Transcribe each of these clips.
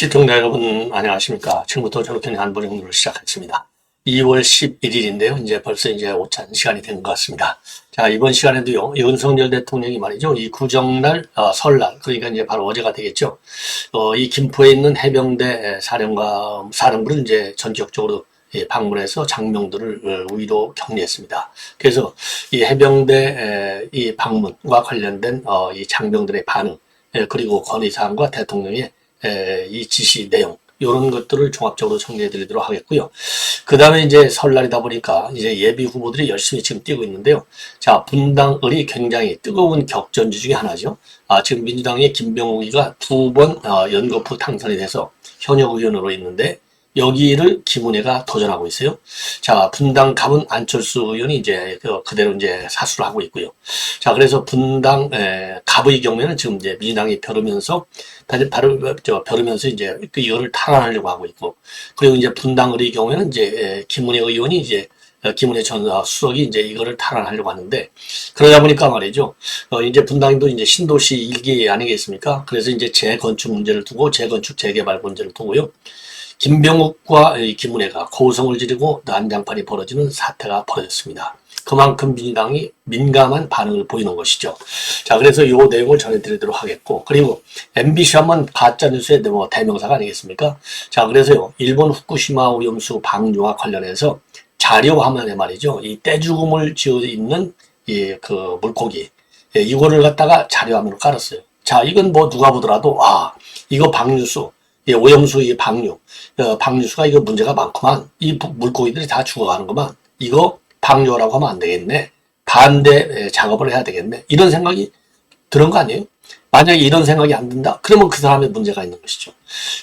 시청자 여러분 안녕하십니까. 지금부터 저렇게 안보정도를 시작하겠습니다. 2월 11일인데요. 이제 벌써 이제 오찬 시간이 된 것 같습니다. 자, 이번 시간에도요, 윤석열 대통령이 말이죠. 이 구정날, 설날, 그러니까 이제 바로 어제가 되겠죠. 이 김포에 있는 해병대 사령부를 이제 전격적으로 방문해서 장병들을 위로 격리했습니다. 그래서 이 해병대 이 방문과 관련된 이 장병들의 반응, 그리고 건의사항과 대통령의 이 지시 내용, 이런 것들을 종합적으로 정리해 드리도록 하겠고요. 그 다음에 이제 설날이다 보니까 이제 예비 후보들이 열심히 지금 뛰고 있는데요. 자, 분당을이 굉장히 뜨거운 격전지 중에 하나죠. 지금 민주당의 김병욱이가 2번 연거푸 당선이 돼서 현역 의원으로 있는데, 여기를 김은혜가 도전하고 있어요. 자, 분당 갑은 안철수 의원이 이제 그대로 이제 사수를 하고 있고요. 자, 그래서 분당 갑의 경우에는 지금 이제 민주당이 벼르면서 이제 이거를 탈환하려고 하고 있고, 그리고 이제 분당을의 경우에는 이제 김은혜 의원이 이제 김은혜 전 수석이 이제 이거를 탈환하려고 하는데, 그러다 보니까 말이죠. 이제 분당도 이제 신도시 일기 아니겠습니까? 그래서 이제 재건축 문제를 두고 재건축 재개발 문제를 두고요. 김병욱과 김은혜가 고성을 지르고 난장판이 벌어지는 사태가 벌어졌습니다. 그만큼 민주당이 민감한 반응을 보이는 것이죠. 자, 그래서 이 내용을 전해드리도록 하겠고, 그리고 MBC 하면 가짜뉴스의 뭐 대명사가 아니겠습니까? 자, 그래서요, 일본 후쿠시마 오염수 방류와 관련해서 자료 화면에 말이죠, 이 떼죽음을 지어 있는 그 물고기, 이거를 갖다가 자료 화면으로 깔았어요. 자, 이건 뭐 누가 보더라도, 이거 방류수, 오염수 이 방류수가 이거 문제가 많구만. 이 물고기들이 다 죽어가는구만. 이거 방류라고 하면 안 되겠네. 반대 작업을 해야 되겠네. 이런 생각이 드는 거 아니에요? 만약에 이런 생각이 안 든다? 그러면 그 사람의 문제가 있는 것이죠.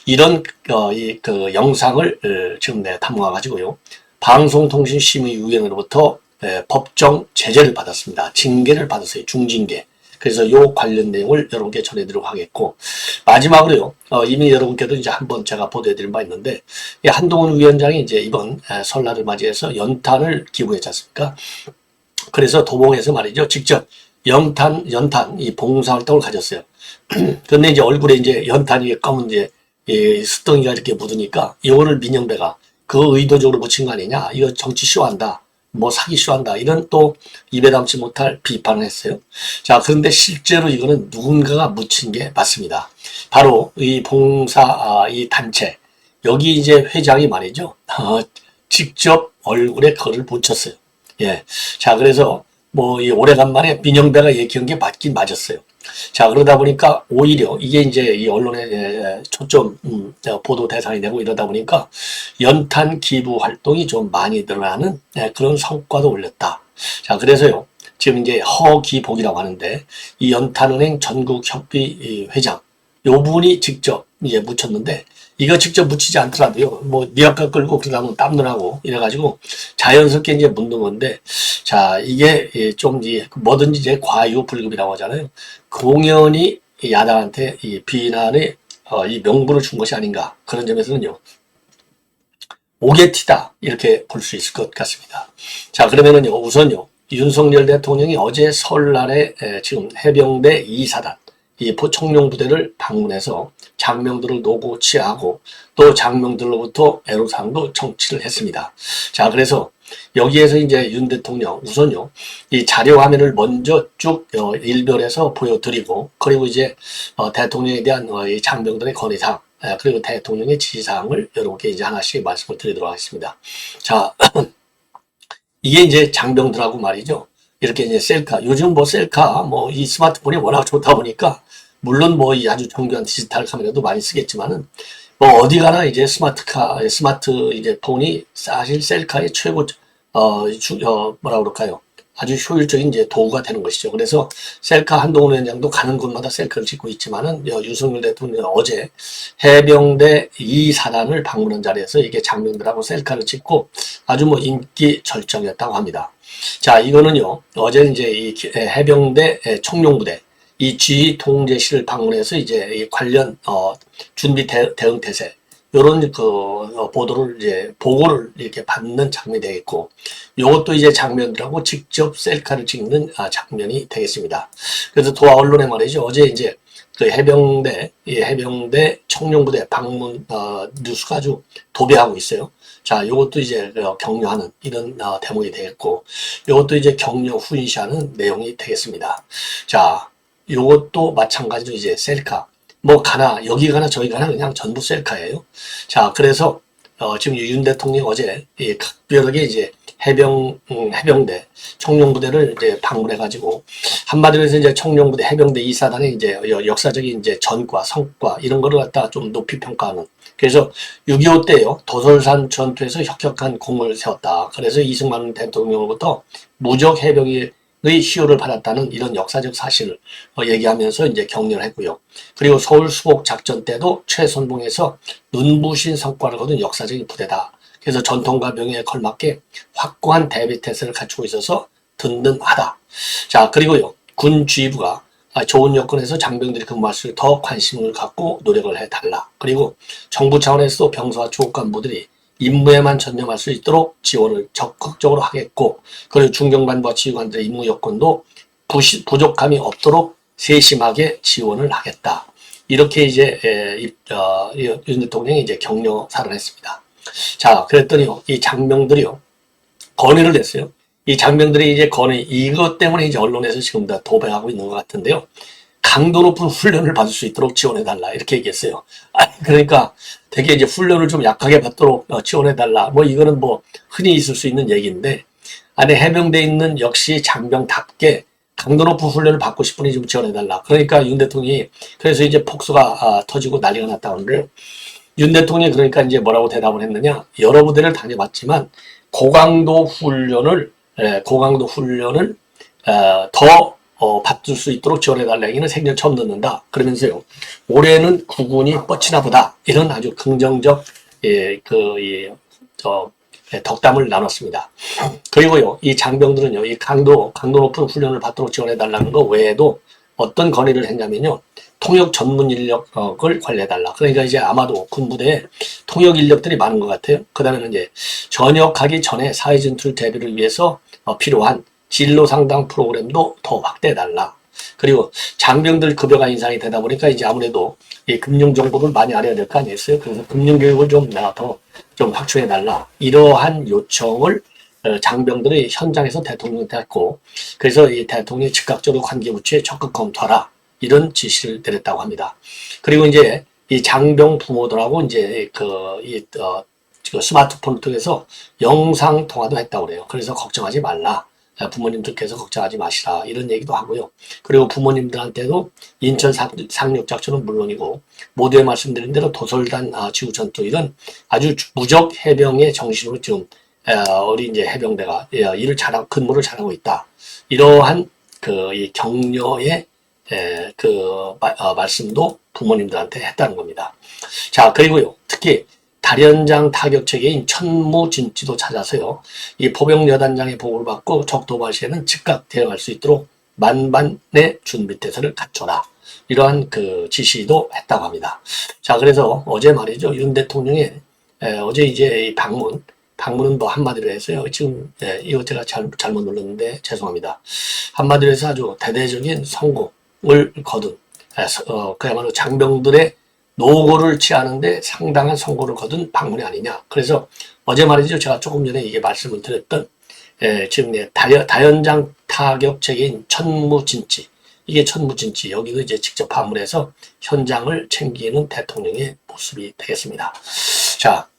이런 그 영상을 지금 내가 탐구해가지고요. 방송통신심의위원회로부터 법정 제재를 받았습니다. 징계를 받았어요. 중징계. 그래서 요 관련 내용을 여러분께 전해드리도록 하겠고, 마지막으로요, 이미 여러분께도 이제 한번 제가 보도해드린 바 있는데, 한동훈 위원장이 이제 이번 설날을 맞이해서 연탄을 기부했지 않습니까? 그래서 도봉에서 말이죠, 직접 연탄 이 봉사활동을 가졌어요. 근데 이제 얼굴에 이제 연탄이 검은 이제 습덩이가 이렇게 묻으니까 이거를 민영배가 그 의도적으로 묻힌 거 아니냐, 이거 정치 쇼한다, 뭐 사기 쇼한다, 이런 또 입에 담지 못할 비판을 했어요. 자, 그런데 실제로 이거는 누군가가 묻힌 게 맞습니다. 바로 이 봉사 이 단체, 여기 이제 회장이 말이죠, 직접 얼굴에 그걸 붙였어요. 예. 자, 그래서 뭐 이 오래간만에 민영배가 얘기한 게 맞긴 맞았어요. 자, 그러다 보니까 오히려 이게 이제 이 언론의 초점 보도 대상이 되고 이러다 보니까 연탄 기부 활동이 좀 많이 늘어나는 그런 성과도 올렸다. 자, 그래서요, 지금 이제 허기복이라고 하는데, 이 연탄은행 전국협의 회장, 요 분이 직접 이제 묻혔는데, 이거 직접 묻히지 않더라도요, 뭐 니아까 끌고 그러다 땀느라고 이래가지고 자연스럽게 이제 묻는 건데, 자, 이게 좀 뭐든지 이제 과유불급이라고 하잖아요. 공연히 야당한테 이 비난의 이 명분을 준 것이 아닌가, 그런 점에서는요, 오게티다, 이렇게 볼 수 있을 것 같습니다. 자, 그러면은요, 우선요, 윤석열 대통령이 어제 설날에 지금 해병대 2사단 이 포청룡부대를 방문해서 장병들을 노고치하고 또 장병들로부터 애로사항도 청취를 했습니다. 자, 그래서 여기에서 이제 윤 대통령 우선요, 이 자료 화면을 먼저 쭉 일별해서 보여드리고, 그리고 이제 대통령에 대한 이 장병들의 건의사항, 그리고 대통령의 지시사항을 여러분께 이제 하나씩 말씀을 드리도록 하겠습니다. 자, 이게 이제 장병들하고 말이죠, 이렇게 이제 셀카, 요즘 뭐 셀카, 뭐 이 스마트폰이 워낙 좋다 보니까, 물론 뭐 이 아주 정교한 디지털 카메라도 많이 쓰겠지만은, 뭐 어디 가나 이제 스마트 이제 폰이 사실 셀카의 최고, 뭐라 그럴까요? 아주 효율적인 이제 도구가 되는 것이죠. 그래서 셀카 한동훈 위원장도 가는 곳마다 셀카를 찍고 있지만은, 윤석열 대통령 어제 해병대 2사단을 방문한 자리에서 이게 장병들하고 셀카를 찍고 아주 뭐 인기 절정이었다고 합니다. 자, 이거는요, 어제 이제 이 해병대 청룡부대 이 지휘 통제실을 방문해서 이제 이 관련 준비 대응 태세, 요런 보도를 이제 보고를 이렇게 받는 장면이 되겠고, 요것도 이제 장면들하고 직접 셀카를 찍는 장면이 되겠습니다. 그래서 도하 언론에 말이죠, 어제 이제 그 해병대, 이 해병대 청룡부대 방문 뉴스가 아주 도배하고 있어요. 자, 요것도 이제 격려하는 이런 대목이 되겠고, 요것도 이제 격려 훈시하는 내용이 되겠습니다. 자, 요것도 마찬가지로 이제 셀카. 뭐 가나 여기 가나 저기 가나 그냥 전부 셀카예요. 자, 그래서 지금 윤 대통령이 어제 이 각별하게 이제 해병대 청룡부대를 이제 방문해가지고 한마디로 해서 이제 청룡부대 해병대 2사단의 이제 역사적인 이제 전과 성과 이런 거를 갖다 좀 높이 평가하는. 그래서 6.25 때요 도솔산 전투에서 혁혁한 공을 세웠다. 그래서 이승만 대통령으로부터 무적 해병의 시효를 받았다는 이런 역사적 사실을 얘기하면서 이제 격려를 했고요. 그리고 서울 수복 작전 때도 최선봉에서 눈부신 성과를 거둔 역사적인 부대다. 그래서 전통과 명예에 걸맞게 확고한 대비 태세를 갖추고 있어서 든든하다. 자, 그리고요 군 지휘부가 좋은 여건에서 장병들이 근무할 수 있도록 더 관심을 갖고 노력을 해달라. 그리고 정부 차원에서도 병사와 주급 간부들이 임무에만 전념할 수 있도록 지원을 적극적으로 하겠고, 그리고 중경관부와 지휘관들의 임무 여건도 부족함이 없도록 세심하게 지원을 하겠다. 이렇게 이제 윤 대통령이 이제 격려사를 했습니다. 자, 그랬더니요 이 장병들이요 건의를 냈어요. 이 장병들이 이제 건의 이것 때문에 이제 언론에서 지금 다 도배하고 있는 것 같은데요. 강도 높은 훈련을 받을 수 있도록 지원해달라 이렇게 얘기했어요. 그러니까 되게 이제 훈련을 좀 약하게 받도록 지원해달라. 뭐 이거는 뭐 흔히 있을 수 있는 얘기인데 안에 해병대에 있는 역시 장병답게 강도 높은 훈련을 받고 싶으니 좀 지원해달라. 그러니까 윤 대통령이 그래서 이제 폭소가 터지고 난리가 났다는데 윤 대통령이 그러니까 이제 뭐라고 대답을 했느냐. 여러 부대를 다녀봤지만 고강도 훈련을 더 받을 수 있도록 지원해달라. 이는 생전 처음 듣는다. 그러면서요. 올해는 국군이 뻗치나 보다. 이런 아주 긍정적 덕담을 나눴습니다. 그리고요. 이 장병들은요. 이 강도 높은 훈련을 받도록 지원해달라는 거 외에도 어떤 건의를 했냐면요. 통역 전문 인력을 관리해달라. 그러니까 이제 아마도 군부대에 통역 인력들이 많은 것 같아요. 그 다음에는 이제 전역하기 전에 사회 진출 대비를 위해서 필요한 진로 상담 프로그램도 더 확대해달라. 그리고 장병들 급여가 인상이 되다 보니까 이제 아무래도 이 금융 정보를 많이 알아야 될 거 아니겠어요? 그래서 금융 교육을 좀 확충해달라. 이러한 요청을 장병들이 현장에서 대통령한테 했고, 그래서 이 대통령이 즉각적으로 관계부처에 적극 검토하라. 이런 지시를 내렸다고 합니다. 그리고 이제 이 장병 부모들하고 이제 스마트폰을 통해서 영상 통화도 했다고 그래요. 그래서 걱정하지 말라. 부모님들께서 걱정하지 마시라. 이런 얘기도 하고요. 그리고 부모님들한테도 인천 상륙작전은 물론이고 모두에 말씀드린 대로 도솔단 지구전투 이런 아주 무적 해병의 정신으로 지금 우리 이제 해병대가 근무를 잘하고 있다. 이러한 이 격려의 말씀도 부모님들한테 했다는 겁니다. 자, 그리고요. 특히 다련장 타격 체계인 천무진지도 찾아서요. 이 포병여단장의 보고를 받고 적도발 시에는 즉각 대응할 수 있도록 만반의 준비태세를 갖춰라. 이러한 지시도 했다고 합니다. 자, 그래서 어제 말이죠. 윤 대통령의 어제 이제 이 방문은 뭐 한마디로 해서요. 지금 이거 제가 잘못 눌렀는데 죄송합니다. 한마디로 해서 아주 대대적인 성공을 거둔 그야말로 장병들의 노고를 취하는데 상당한 성공을 거둔 방문이 아니냐. 그래서 어제 말이죠. 제가 조금 전에 이게 말씀을 드렸던 지금 다연장 타격 체계인 천무진지 이게 천무진지 여기도 이제 직접 방문해서 현장을 챙기는 대통령의 모습이 되겠습니다. 자,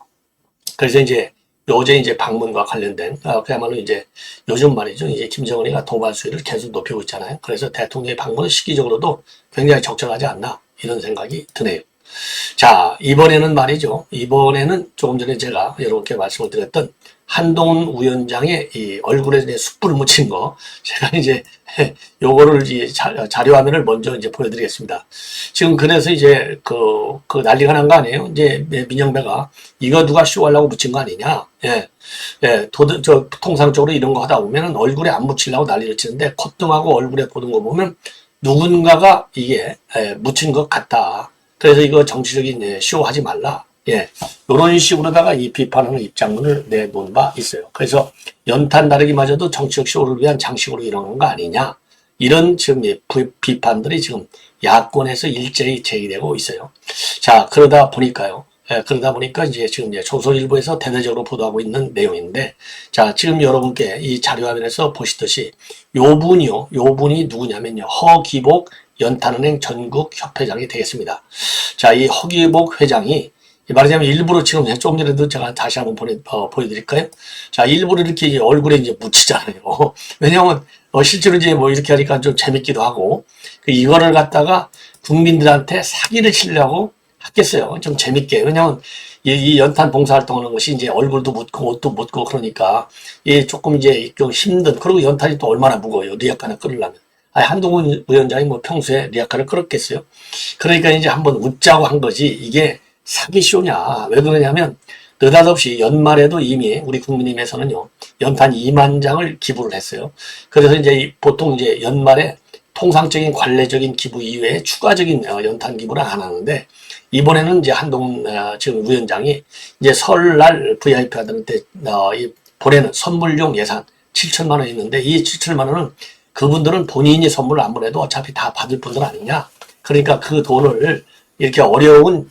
그래서 이제 어제 이제 방문과 관련된 그야말로 이제 요즘 말이죠. 이제 김정은이가 도발 수위를 계속 높이고 있잖아요. 그래서 대통령의 방문은 시기적으로도 굉장히 적절하지 않나 이런 생각이 드네요. 자, 이번에는 말이죠. 이번에는 조금 전에 제가 여러분께 말씀을 드렸던 한동훈 위원장의 이 얼굴에 이제 숯불을 묻힌 거, 제가 이제 요거를 이제 자료화면을 먼저 이제 보여드리겠습니다. 지금 그래서 이제 난리가 난 거 아니에요? 이제 민영배가 이거 누가 쇼하려고 묻힌 거 아니냐? 통상적으로 이런 거 하다 보면은 얼굴에 안 묻히려고 난리를 치는데 콧등하고 얼굴에 보는 거 보면 누군가가 이게 묻힌 것 같다. 그래서 이거 정치적인 쇼하지 말라. 이런 식으로다가 이 비판하는 입장문을 내놓은 바 있어요. 그래서 연탄 다루기마저도 정치적 쇼를 위한 장식으로 이러는 거 아니냐. 이런 지금 비판들이 지금 야권에서 일제히 제기되고 있어요. 자, 그러다 보니까 이제 지금 이제 조선일보에서 대대적으로 보도하고 있는 내용인데, 자, 지금 여러분께 이 자료화면에서 보시듯이 요 분이 누구냐면요. 허기복 연탄은행 전국협회장이 되겠습니다. 자, 이 허기복 회장이 말하자면 일부러 지금 조금 전에도 제가 다시 한번 보여드릴까요? 자, 일부러 이렇게 이제 얼굴에 이제 묻히잖아요. 왜냐면 실제로 이제 뭐 이렇게 하니까 좀 재밌기도 하고, 이거를 갖다가 국민들한테 사기를 치려고 하겠어요. 좀 재밌게. 왜냐면 이 연탄 봉사활동하는 것이 이제 얼굴도 묻고 옷도 묻고 그러니까 조금 이제 좀 힘든. 그리고 연탄이 또 얼마나 무거워요. 리아카를 끌으려면. 한동훈 위원장이 뭐 평소에 리아카를 끌었겠어요. 그러니까 이제 한번 웃자고 한 거지. 이게 사기쇼냐. 왜 그러냐면 느닷없이 연말에도 이미 우리 국민의힘에서는요. 연탄 2만 장을 기부를 했어요. 그래서 이제 보통 이제 연말에 통상적인 관례적인 기부 이외에 추가적인 연탄 기부를 안 하는데, 이번에는 이제 한동훈 지금 위원장이 이제 설날 VIP들한테 보내는 선물용 예산 7천만 원 있는데, 이 7천만 원은 그분들은 본인이 선물을 안 보내도 어차피 다 받을 분들 아니냐. 그러니까 그 돈을 이렇게 어려운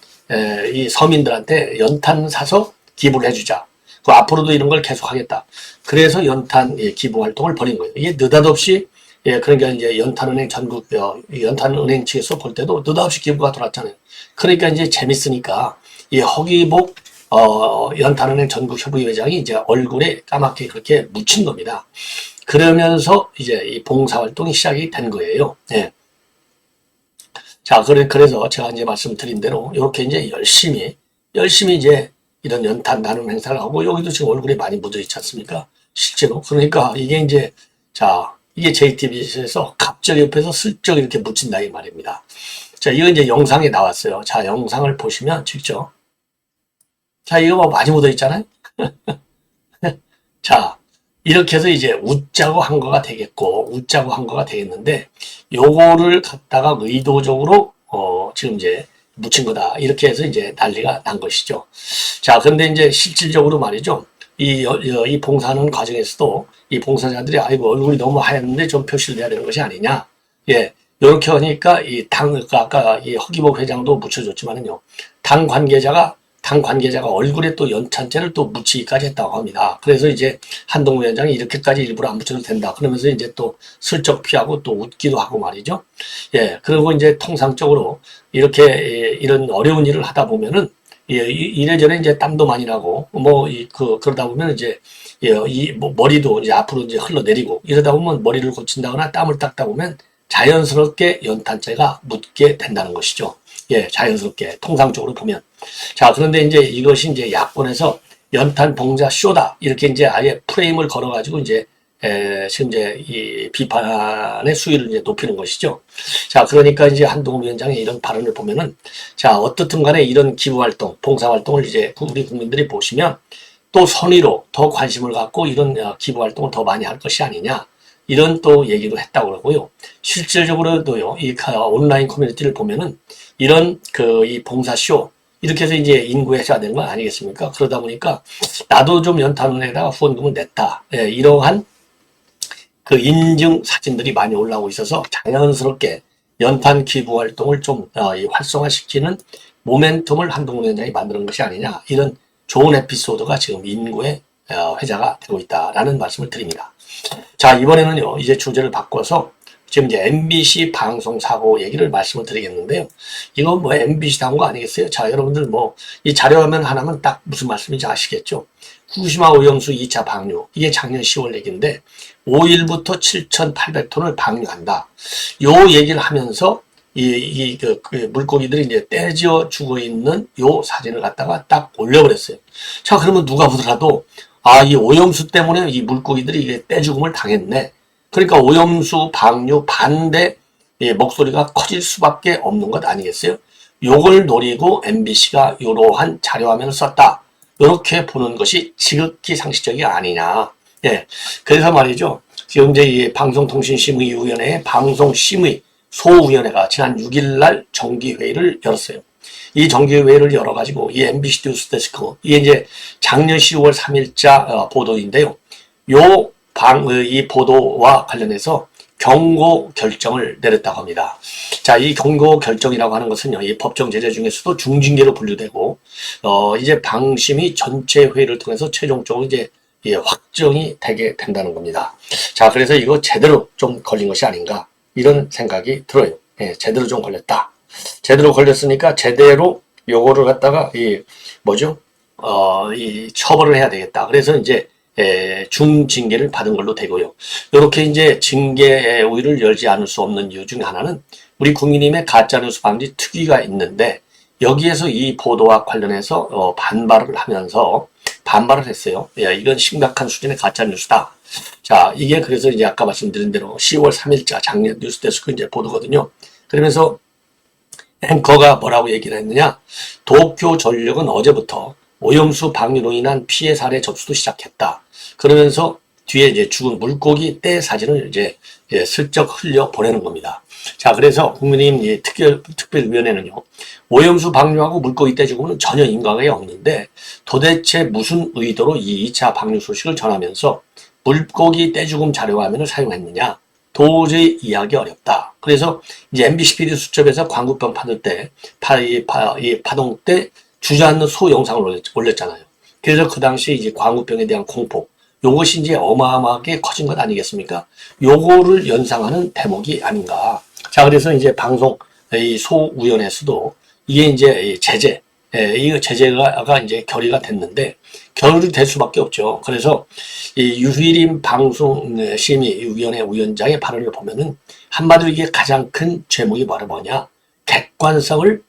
이 서민들한테 연탄 사서 기부를 해주자. 그 앞으로도 이런 걸 계속하겠다. 그래서 연탄 기부 활동을 벌인 거예요. 이게 느닷없이 그러니까 이제 연탄은행 전국 연탄은행 측에서 볼 때도 느닷없이 기부가 들어왔잖아요. 그러니까 이제 재밌으니까 이 허기복 연탄은행 전국 협의회장이 이제 얼굴에 까맣게 그렇게 묻힌 겁니다. 그러면서 이제 이 봉사활동이 시작이 된 거예요. 예. 자, 그래서 제가 이제 말씀드린 대로 이렇게 이제 열심히 이제 이런 연탄 나눔 행사를 하고, 여기도 지금 얼굴에 많이 묻어 있지 않습니까? 실제로. 그러니까 이게 이제, 자, 이게 JTBC에서 갑자기 옆에서 슬쩍 이렇게 묻힌다 이 말입니다. 자, 이거 이제 영상에 나왔어요. 자, 영상을 보시면 직접. 자, 이거 뭐 많이 묻어 있잖아요? 자, 이렇게 해서 이제 웃자고 한 거가 되겠는데, 요거를 갖다가 의도적으로 지금 이제 묻힌 거다. 이렇게 해서 이제 난리가 난 것이죠. 자, 근데 이제 실질적으로 말이죠. 이 봉사하는 과정에서도 이 봉사자들이 아이고 얼굴이 너무 하얗는데 좀 표시를 해야 되는 것이 아니냐. 예. 요렇게 하니까 아까 이 허기복 회장도 묻혀줬지만은요. 당 관계자가 얼굴에 또 연탄재를 또 묻히기까지 했다고 합니다. 그래서 이제 한동훈 위원장이 이렇게까지 일부러 안 묻혀도 된다. 그러면서 이제 또 슬쩍 피하고 또 웃기도 하고 말이죠. 예. 그리고 이제 통상적으로 이렇게 이런 어려운 일을 하다 보면은 이래저래 이제 땀도 많이 나고 그러다 보면 이제 머리도 이제 앞으로 이제 흘러내리고 이러다 보면 머리를 고친다거나 땀을 닦다 보면 자연스럽게 연탄재가 묻게 된다는 것이죠. 예, 자연스럽게 통상적으로 보면. 자, 그런데 이제 이것이 이제 야권에서 연탄 봉사 쇼다 이렇게 이제 아예 프레임을 걸어가지고 이제 지금 이제 이 비판의 수위를 이제 높이는 것이죠. 자, 그러니까 이제 한동훈 위원장의 이런 발언을 보면은, 자, 어떻든 간에 이런 기부활동, 봉사활동을 이제 우리 국민들이 보시면 또 선의로 더 관심을 갖고 이런 기부활동을 더 많이 할 것이 아니냐. 이런 또 얘기도 했다고 그러고요. 실질적으로도요, 이 온라인 커뮤니티를 보면은 이런 이 봉사쇼, 이렇게 해서 이제 인구해야 되는 건 아니겠습니까? 그러다 보니까 나도 좀 연탄은행에다가 후원금을 냈다. 예, 이러한 그 인증 사진들이 많이 올라오고 있어서 자연스럽게 연탄 기부 활동을 좀 활성화시키는 모멘텀을 한동훈 위원장이 만드는 것이 아니냐. 이런 좋은 에피소드가 지금 인구의 회자가 되고 있다라는 말씀을 드립니다. 자, 이번에는요, 이제 주제를 바꿔서 지금 이제 MBC 방송 사고 얘기를 말씀을 드리겠는데요. 이건 뭐 MBC 다운 거 아니겠어요? 자, 여러분들 이 자료화면 하나면 딱 무슨 말씀인지 아시겠죠? 후쿠시마 오염수 2차 방류. 이게 작년 10월 얘기인데 5일부터 7,800톤을 방류한다. 요 얘기를 하면서 그 물고기들이 이제 떼지어 죽어 있는 요 사진을 갖다가 딱 올려버렸어요. 자, 그러면 누가 보더라도 이 오염수 때문에 이 물고기들이 이게 떼죽음을 당했네. 그러니까 오염수 방류 반대 목소리가 커질 수밖에 없는 것 아니겠어요? 요걸 노리고 MBC가 이러한 자료화면을 썼다. 이렇게 보는 것이 지극히 상식적이 아니냐. 예. 그래서 말이죠. 지금 이제 이 방송통신심의위원회의 방송심의 소위원회가 지난 6일 날 정기회의를 열었어요. 이 정기회의를 열어가지고 이 MBC 뉴스데스크, 이게 이제 작년 10월 3일자 보도인데요. 이 보도와 관련해서 경고 결정을 내렸다고 합니다. 자, 이 경고 결정이라고 하는 것은요, 이 법정 제재 중에서도 중징계로 분류되고, 이제 방심위 전체 회의를 통해서 최종적으로 이제 확정이 되게 된다는 겁니다. 자, 그래서 이거 제대로 좀 걸린 것이 아닌가, 이런 생각이 들어요. 예, 제대로 좀 걸렸다. 제대로 걸렸으니까 제대로 요거를 갖다가, 이 처벌을 해야 되겠다. 그래서 이제, 중징계를 받은 걸로 되고요. 이렇게 이제 징계 우위를 열지 않을 수 없는 이유 중 하나는 우리 국민의힘의 가짜뉴스 방지 특위가 있는데 여기에서 이 보도와 관련해서 반발을 하면서 반발을 했어요. 야, 이건 심각한 수준의 가짜뉴스다. 자, 이게 그래서 이제 아까 말씀드린 대로 10월 3일자 작년 뉴스데스크 이제 보도거든요. 그러면서 앵커가 뭐라고 얘기를 했느냐? 도쿄전력은 어제부터 오염수 방류로 인한 피해 사례 접수도 시작했다. 그러면서 뒤에 이제 죽은 물고기 떼 사진을 이제 슬쩍 흘려 보내는 겁니다. 자, 그래서 국민의힘 특별위원회는요, 오염수 방류하고 물고기 떼 죽음은 전혀 인과관계 없는데 도대체 무슨 의도로 이 2차 방류 소식을 전하면서 물고기 떼 죽음 자료 화면을 사용했느냐? 도저히 이해하기 어렵다. 그래서 이제 MBC PD 수첩에서 광우병 파도 때, 파동 때 주저앉는 소 영상을 올렸잖아요. 그래서 그 당시 이제 광우병에 대한 공포, 요것이 이제 어마어마하게 커진 것 아니겠습니까? 요거를 연상하는 대목이 아닌가. 자, 그래서 이제 방송, 이 소위원회에서도 이게 이제 제재, 이 제재가 이제 결의가 됐는데, 결의이 될 수밖에 없죠. 그래서 이 유희림 방송심의위원회 위원장의 발언을 보면은 한마디로 이게 가장 큰 죄목이 바로 뭐냐? 객관성을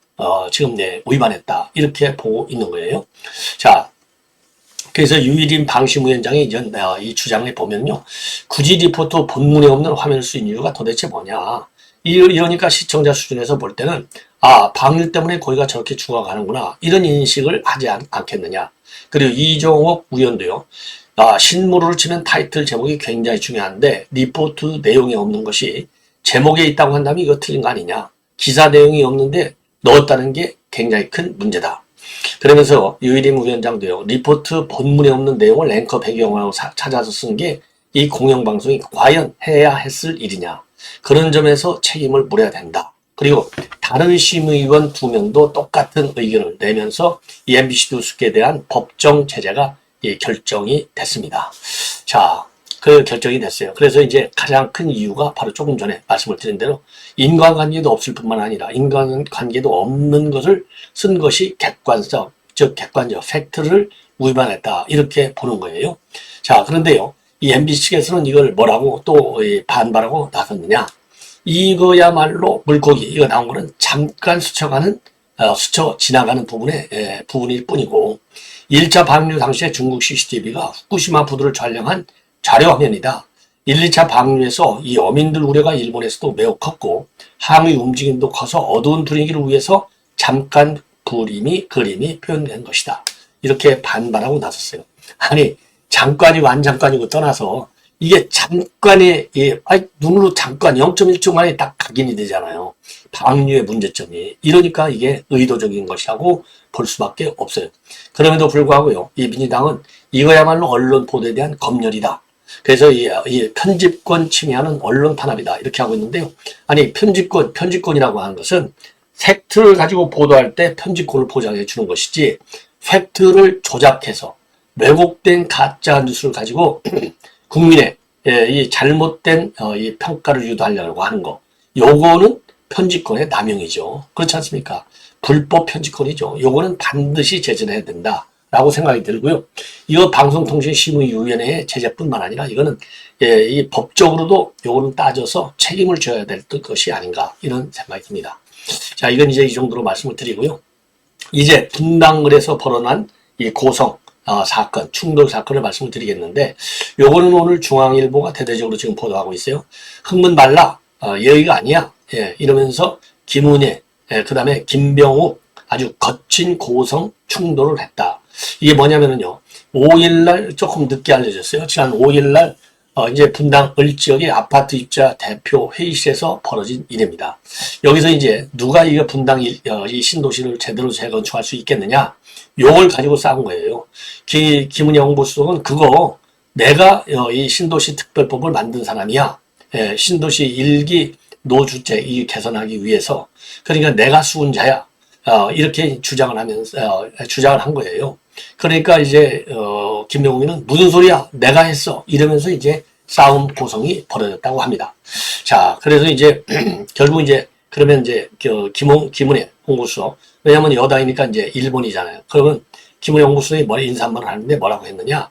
지금 위반했다. 이렇게 보고 있는 거예요. 자, 그래서 유일인 방심위원장의 이 주장을 보면요. 굳이 리포터 본문에 없는 화면을 쓰인 이유가 도대체 뭐냐. 이러니까 시청자 수준에서 볼 때는 방류 때문에 고기가 저렇게 죽어가는구나. 이런 인식을 하지 않겠느냐. 그리고 이종옥 위원도요. 신문으로 치면 타이틀 제목이 굉장히 중요한데 리포트 내용이 없는 것이 제목에 있다고 한다면 이거 틀린 거 아니냐. 기사 내용이 없는데 넣었다는 게 굉장히 큰 문제다. 그러면서 유일임 위원장도요. 리포트 본문에 없는 내용을 앵커 배경으로 찾아서 쓴 게 이 공영방송이 과연 해야 했을 일이냐. 그런 점에서 책임을 물어야 된다. 그리고 다른 심의원 2명도 똑같은 의견을 내면서 이 MBC 뉴스에 대한 법정 제재가 결정이 됐습니다. 자, 그 결정이 됐어요. 그래서 이제 가장 큰 이유가 바로 조금 전에 말씀을 드린 대로 인간관계도 없을 뿐만 아니라 인간관계도 없는 것을 쓴 것이 객관적, 팩트를 위반했다. 이렇게 보는 거예요. 자, 그런데요. 이 MBC 측에서는 이걸 뭐라고 또 반발하고 나섰느냐. 이거야말로 물고기, 이거 나온 거는 잠깐 스쳐 지나가는 부분일 뿐이고 1차 방류 당시에 중국 CCTV가 후쿠시마 부두를 촬영한 자료 화면이다. 1, 2차 방류에서 이 어민들 우려가 일본에서도 매우 컸고 항의 움직임도 커서 어두운 분위기를 위해서 잠깐 그림이 표현된 것이다. 이렇게 반발하고 나섰어요. 아니 잠깐이고 안 잠깐이고 떠나서 이게 잠깐의 눈으로 잠깐 0.1초 만에 딱 각인이 되잖아요. 방류의 문제점이. 이러니까 이게 의도적인 것이라고 볼 수밖에 없어요. 그럼에도 불구하고요. 이 민주당은 이거야말로 언론 보도에 대한 검열이다. 그래서 이 편집권 침해하는 언론 탄압이다. 이렇게 하고 있는데요. 아니 편집권이라고 하는 것은 팩트를 가지고 보도할 때 편집권을 보장해 주는 것이지 팩트를 조작해서 왜곡된 가짜 뉴스를 가지고 국민의 이 잘못된 이 평가를 유도하려고 하는 거. 요거는 편집권의 남용이죠. 그렇지 않습니까? 불법 편집권이죠. 요거는 반드시 제재를 해야 된다라고 생각이 들고요. 이거 방송통신심의위원회의 제재뿐만 아니라 이거는 이 법적으로도 요거는 따져서 책임을 져야 될 것이 아닌가 이런 생각이 듭니다. 자, 이건 이제 이 정도로 말씀을 드리고요. 이제 분당을 해서 벌어난 이 고성 사건, 충돌 사건을 말씀을 드리겠는데 요거는 오늘 중앙일보가 대대적으로 지금 보도하고 있어요. 흥문 말라, 예의가 아니야. 이러면서 김은혜, 그 다음에 김병욱 아주 거친 고성 충돌을 했다. 이게 뭐냐면요. 5일날 조금 늦게 알려졌어요. 지난 5일날 이제 분당 을지역의 아파트 입자 대표 회의실에서 벌어진 일입니다. 여기서 이제 누가 이거 분당 이 신도시를 제대로 재건축할 수 있겠느냐? 요걸 가지고 싸운 거예요. 김은영 홍보수석은 그거 내가 이 신도시 특별법을 만든 사람이야. 신도시 1기 노주택 이 개선하기 위해서 그러니까 내가 수은자야 이렇게 주장을 하면서 주장을 한 거예요. 그러니까 이제 김병욱이는 무슨 소리야 내가 했어 이러면서 이제 싸움 고성이 벌어졌다고 합니다. 자 그래서 이제 결국 이제 그러면 이제 김은혜 홍보수석 왜냐하면 여당이니까 이제 일본이잖아요. 그러면 김은혜 홍보수석이 인사 한번 하는데 뭐라고 했느냐?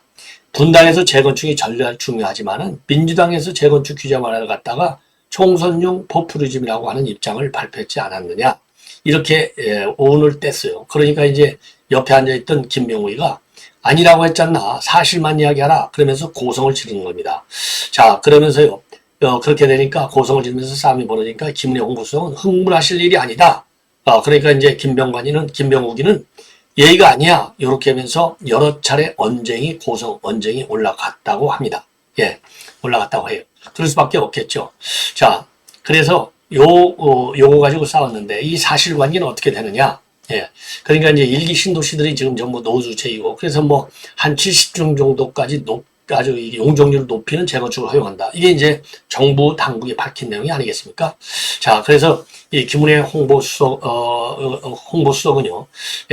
분당에서 재건축이 전략 중요하지만은 민주당에서 재건축 규제 완화를 갖다가 총선용 포퓰리즘이라고 하는 입장을 발표했지 않았느냐 이렇게 오운을 뗐어요. 그러니까 이제 옆에 앉아있던 김병욱이가 아니라고 했잖아 사실만 이야기하라 그러면서 고성을 지르는 겁니다. 자 그러면서요 그렇게 되니까 고성을 지르면서 싸움이 벌어지니까 김은혜 홍보수석은 흥분하실 일이 아니다. 그러니까 이제 김병욱이는 예의가 아니야 이렇게 하면서 여러 차례 고성 언쟁이 올라갔다고 합니다. 예, 올라갔다고 해요. 그럴 수밖에 없겠죠. 자, 그래서 요거 가지고 싸웠는데 이 사실관계는 어떻게 되느냐? 예, 그러니까 이제 일기 신도시들이 지금 전부 노후주택이고 그래서 뭐 한 70중 정도까지 아주 용적률을 높이는 재건축을 허용한다. 이게 이제 정부 당국이 밝힌 내용이 아니겠습니까? 자, 그래서 이 김은혜 홍보수석은요,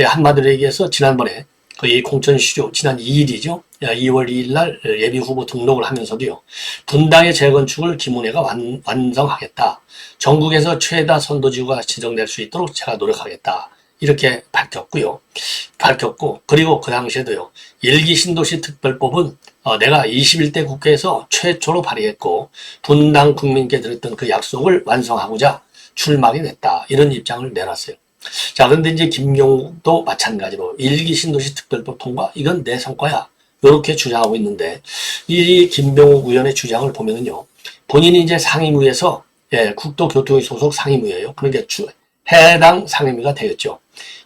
한마디로 얘기해서 지난번에 이 공천시효 지난 2일이죠. 2월 2일 날 예비 후보 등록을 하면서도요. 분당의 재건축을 김은혜가 완성하겠다. 전국에서 최다 선도지구가 지정될 수 있도록 제가 노력하겠다. 이렇게 밝혔고 그리고 그 당시에도요. 일기 신도시 특별법은 내가 21대 국회에서 최초로 발의했고 분당 국민께 드렸던 그 약속을 완성하고자 출마하게 됐다. 이런 입장을 내놨어요. 자, 그런데 이제 김경욱도 마찬가지로 일기 신도시 특별법 통과 이건 내 성과야. 이렇게 주장하고 있는데 이 김병욱 의원의 주장을 보면은요. 본인이 이제 상임위에서 국토교통위 소속 상임위예요. 그러니까 해당 상임위가 되었죠.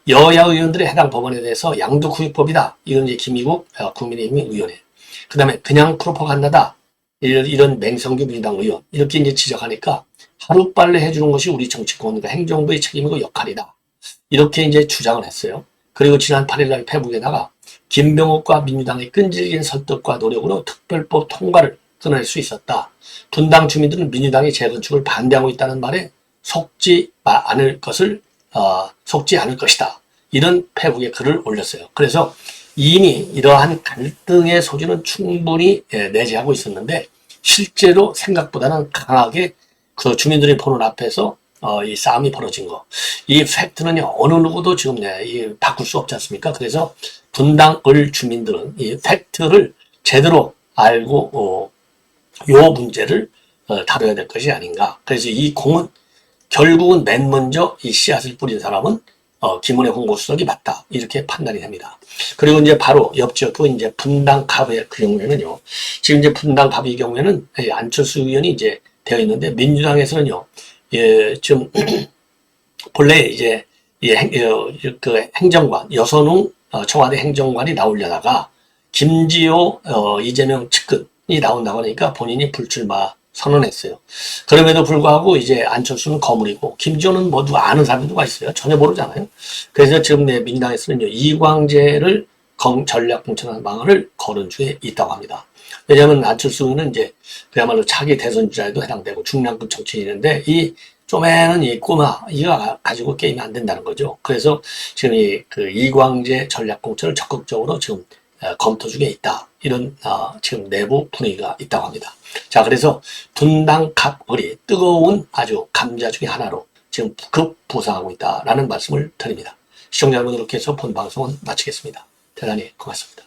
여야 의원들의 해당 법안에 대해서 양도구역법이다. 이건 이제 김희국 국민의힘 의원이에요. 그 다음에 그냥 프로파간다다. 이런 맹성규 민주당 의원. 이렇게 이제 지적하니까 하루빨래 해주는 것이 우리 정치권과 행정부의 책임이고 역할이다. 이렇게 이제 주장을 했어요. 그리고 지난 8일날 페북에다가 김병욱과 민주당의 끈질긴 설득과 노력으로 특별법 통과를 끊어낼 수 있었다. 분당 주민들은 민주당이 재건축을 반대하고 있다는 말에 속지 않을 것이다. 이런 페북에 글을 올렸어요. 그래서 이미 이러한 갈등의 소지는 충분히 내재하고 있었는데 실제로 생각보다는 강하게 그 주민들의 보는 앞에서 이 싸움이 벌어진 거. 이 팩트는요, 어느 누구도 지금 바꿀 수 없지 않습니까? 그래서 분당을 주민들은 이 팩트를 제대로 알고 요 문제를 다뤄야 될 것이 아닌가. 그래서 이 공은 결국은 맨 먼저 이 씨앗을 뿌린 사람은 김은혜 홍보수석이 맞다. 이렇게 판단이 됩니다. 그리고 이제 바로 옆지역 이제 분당갑의 그 경우에는요. 지금 이제 분당갑의 경우에는 안철수 의원이 이제 되어 있는데 민주당에서는요. 좀 본래 이제 그 행정관 여선웅 청와대 행정관이 나오려다가 김지호 이재명 측근이 나온다고 하니까 본인이 불출마 선언했어요. 그럼에도 불구하고 이제 안철수는 거물이고 김지호는 뭐 누가 아는 사람이 누가 있어요? 전혀 모르잖아요. 그래서 지금 민주당에서는요 이광재를 전략 공천하는 방안을 거론 중에 있다고 합니다. 왜냐하면 안철수 의원은 이제 그야말로 차기 대선 주자에도 해당되고 중량급 정치인인데 이 쪼매는 이 꼬마 이가 가지고 게임이 안 된다는 거죠. 그래서 지금 그 이광재 전략 공천을 적극적으로 지금 검토 중에 있다. 이런 지금 내부 분위기가 있다고 합니다. 자, 그래서 분당 갑을이 뜨거운 아주 감자 중에 하나로 지금 급부상하고 있다라는 말씀을 드립니다. 시청자 여러분 이렇게 해서 본 방송은 마치겠습니다. 대단히 고맙습니다.